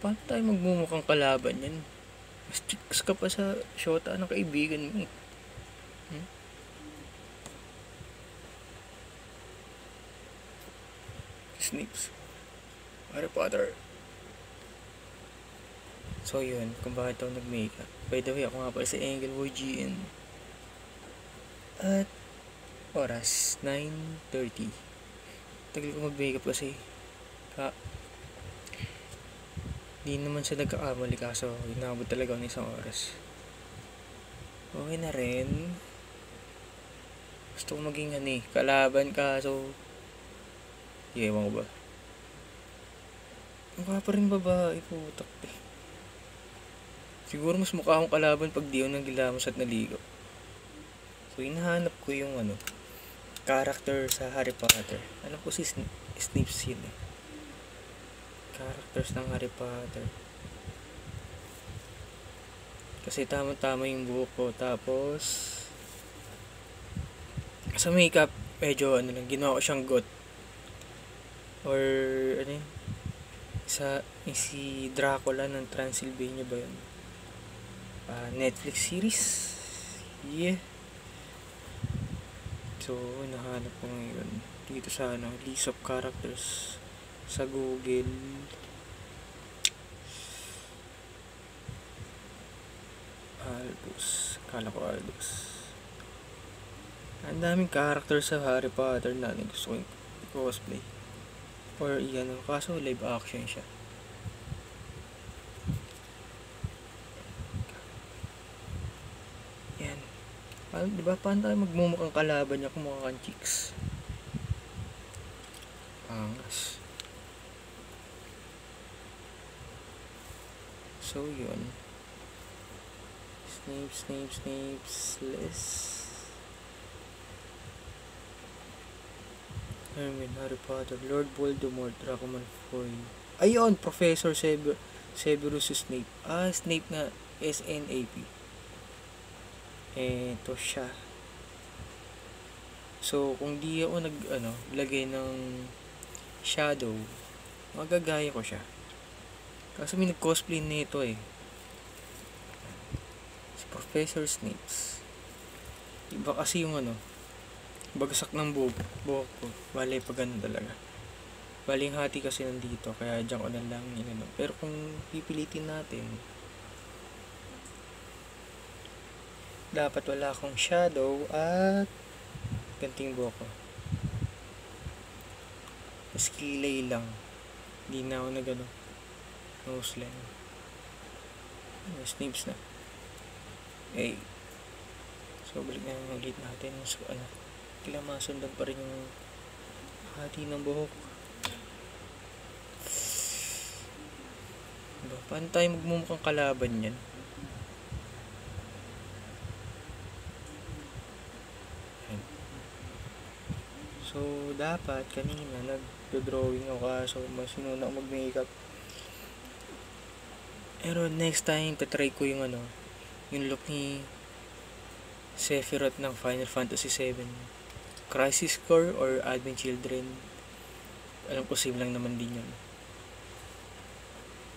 Paano tayo magmumukhang kalaban yan? Mas chicks ka pa sa shota ng kaibigan mo eh. Snips. Harry Potter. So yun, kung bakit ako nag-makeup. By the way, ako nga pala si Engelboy GN. At oras, 9:30. Tagal ko mag-makeup kasi di naman siya nagkakamali kaso inabot talaga ako ng isang oras. Okay na rin. Gusto ko maging kalaban kaso ewan ko ba. Mukha pa rin babae, putak eh. Siguro mas mukha akong kalaban pag di ako nagilamos at naligo. So hinahanap ko yung character sa Harry Potter. Alam ko si Snape yun eh. Characters ng Harry Potter. Kasi tama-tama yung buhok ko. Tapos sa makeup medyo ginawa ko siyang goth. Or si Dracula ng Transylvania ba yun? Netflix series. Yeah. So nahanap ko ngayon dito sa list of characters sa Google. Albus. Kala ko Albus. Ang daming characters sa Harry Potter na gusto ko cosplay. Or kaso live action siya. Yan. Diba paano tayo magmumukhang kalaban niya kung mukha kang chicks? Pangas. So yun. Snape's list. Hermione, Harry Potter, Lord Voldemort, Draco Malfoy. Ayun, Professor Severus Snape. Snape na SNAP. Ito siya. So, kung di ako lagay ng shadow, magagaya ko siya. Kasi may nag-cosplay nito eh. Si Professor Snape. Iba kasi yung bagsak ng buhok ko. Bale, pag talaga. Bale, yung hati kasi nandito. Kaya dyan ko na lang Pero kung pipilitin natin, dapat wala akong shadow at ganting buhok ko. Mas kilay lang. Hindi na ako nose line. Snape's na. Okay. So, balik na ulit natin. So, kailangan masundan pa rin yung hati ng buhok. Paano tayo magmumukhang kalaban yan? So, dapat kanina nag-drawing ako kaso mas sinuna ako mag-makeup. Pero next time, tatry ko yung yung look ni Sephiroth ng Final Fantasy 7. Crisis Core or Advent Children. Alam ko same lang naman din yun.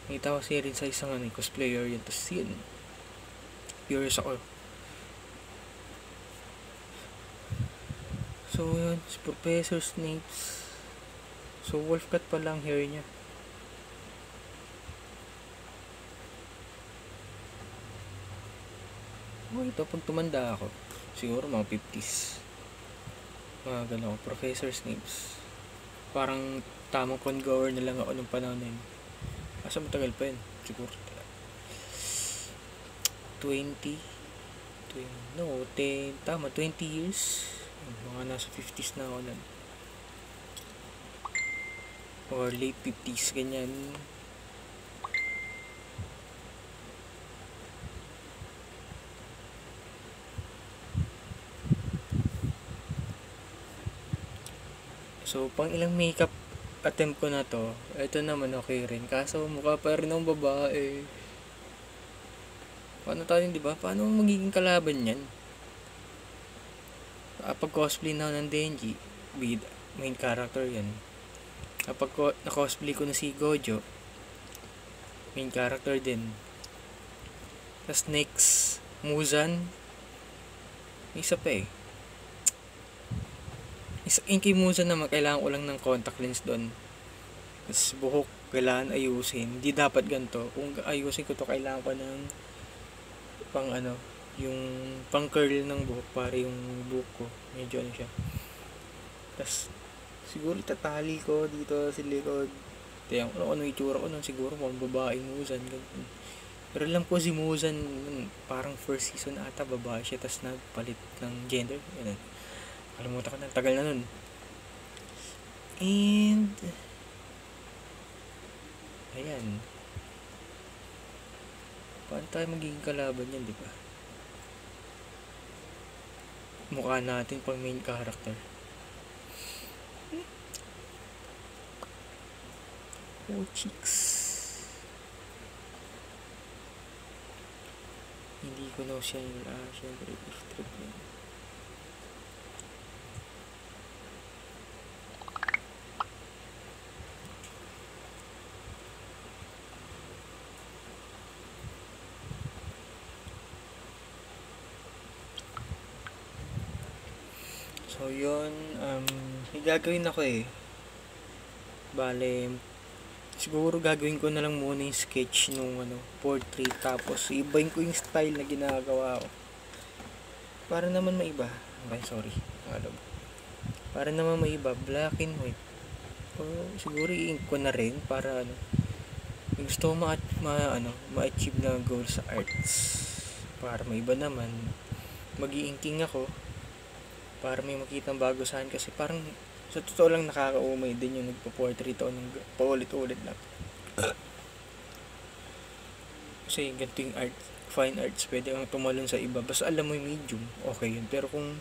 Nakita ko siya rin sa isang cosplayer yun. Tapos yun, curious ako. So yun, si Professor Snape. So wolf cut pa lang hair niya. Ito pag tumanda ako, siguro mga 50s. Mga gano'n, Professor Snape. Parang tamang con-goer na lang ako nung panahon na yun. Asa matagal pa yun, siguro 20 years. Mga nasa 50s na ako nun. Or late 50s, ganyan. So, pang ilang makeup attempt ko na to, ito naman okay rin. Kaso, mukha pa rin ng babae. Paano tayo, di ba? Paano magiging kalaban yan? Kapag cosplay na ng Denji, main character yan. Kapag na-cosplay ko na si Gojo, main character din. Tas next, Muzan. May isa pa eh. Yung kay Muzan naman, kailangan ko lang ng contact lens doon. Tas buhok, kailangan ayusin. Hindi dapat ganito. Kung ayusin ko to, kailangan ko ng pang yung pang curl ng buhok para yung buhok ko medyo siya. Tas siguro itatali ko dito sa likod. Tiyan ko ano itsura ko nun, siguro kung babaeng Muzan ganun. Pero alam ko si Muzan parang first season ata babae siya, tas nagpalit ng gender ganun. Kalimutan ko na, tagal na nun. And ayan, paano tayo magiging kalaban yan, di ba? Mukha natin pang main character. Oh, chicks. Hindi ko na siya yung syempre if trip yan. So yun, may gagawin ako eh. Bale, siguro gagawin ko na lang muna yung sketch nung portrait, tapos ibahin ko yung style na ginagawa ko. Para naman maiba. Okay, sorry. Para naman maiba, black and white. O siguro i-ink ko na rin para gusto ko ma-achieve na goal sa arts. Para maiba naman, mag-i-inking ako para may makitang bago sa akin, kasi parang sa totoo lang nakakaumay din yung nagpo-portrait o ng paulit-ulit lang. Kasi ganito yung art, fine arts, pwede kang tumalon sa iba basta alam mo yung medium, okay yun. Pero kung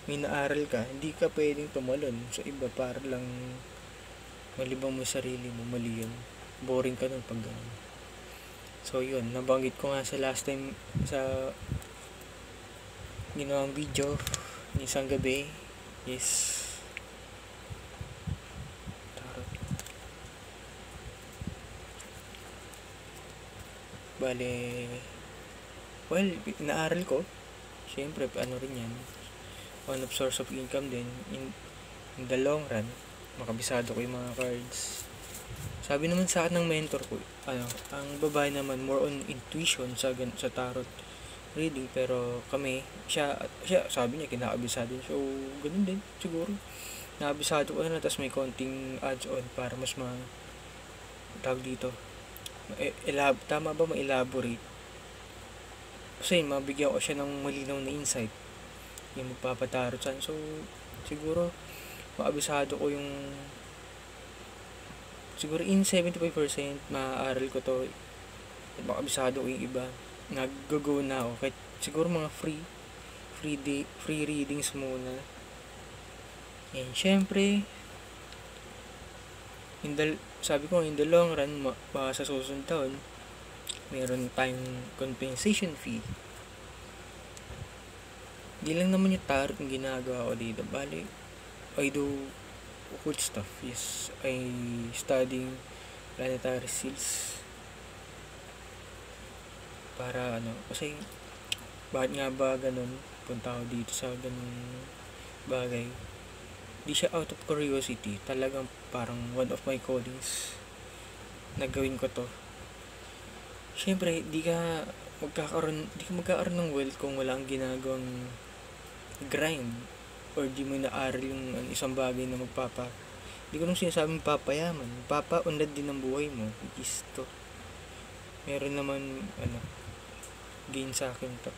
may naaral ka, hindi ka pwedeng tumalon sa iba para lang malibang mo sarili mo, mali yun. Boring ka nun pag gano'n. So yun, nabanggit ko nga sa last time sa ginawang video isang gabi is bale, well, inaaral ko syempre rin yan, one of source of income din in the long run. Makabisado ko yung mga cards. Sabi naman sa akin ng mentor ko, ang babae naman more on intuition sa tarot reading, pero siya sabi niya kinakabisado. So ganun din siguro, nakabisado ko na, tapos may konting adds on para mas tawag dito, tama ba ma-elaborate, kasi mabigyan ko siya ng malinaw na insight yung magpapatarot saan. So siguro makabisado ko yung, siguro in 75% maaaral ko to, at makabisado ko yung iba. Nag-go na ako kahit siguro mga free readings muna. And syempre sabi ko in the long run, sa susunod taon meron tayong compensation fee. Di lang naman yung tarot yung ginagawa ko dito. Bali, I do occult stuff. Yes, I studying planetary seals. Para kasi bakit nga ba ganun, punta ako dito sa ganun bagay. Di siya out of curiosity, talagang parang one of my callings na gawin ko to. Syempre di ka magkakaroon ng wealth kung wala kang ginagawang grind, or di mo naaral yung isang bagay na di ko nung sinasabing papayaman, papaunlad din ng buhay mo, which is to. Meron naman gain sa akin to.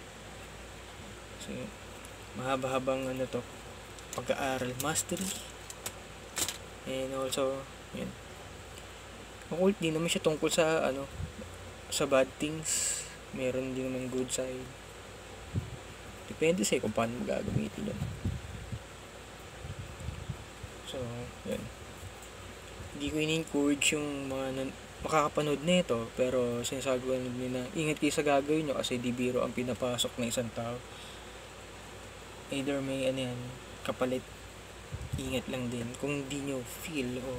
Kasi mahaba-habang to, pag-aaral, mastery. And also yan, occult din naman siya tungkol sa sa bad things. Meron din naman good side, depende sa'yo kung paano mo gagamitin yan. So yan, hindi ko in-encourage yung mga makakapanood nito, pero sinasabi ko nila, ingat kayo sa gagawin nyo, kasi di biro ang pinapasok ng isang tao. Either may kapalit, ingat lang din. Kung di nyo feel o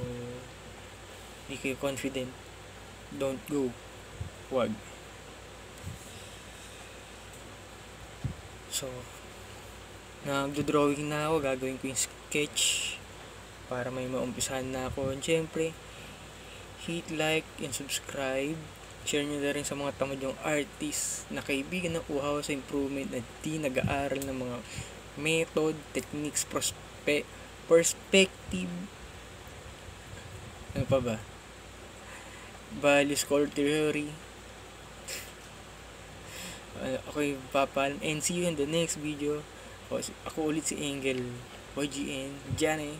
di kayo confident, don't go. Wag. So, nagdo-drawing na ako. Gagawin ko yung sketch para may maumpisahan na ako. And syempre, hit like and subscribe. Share nyo na rin sa mga tamad yung artist na kaibigan ng uhaw sa improvement at di nag-aaral ng mga method, techniques, perspective, ano pa ba? Values, core theory. Ako yung papalam. And see you in the next video. Ako ulit si Angel YGN. Diyan eh.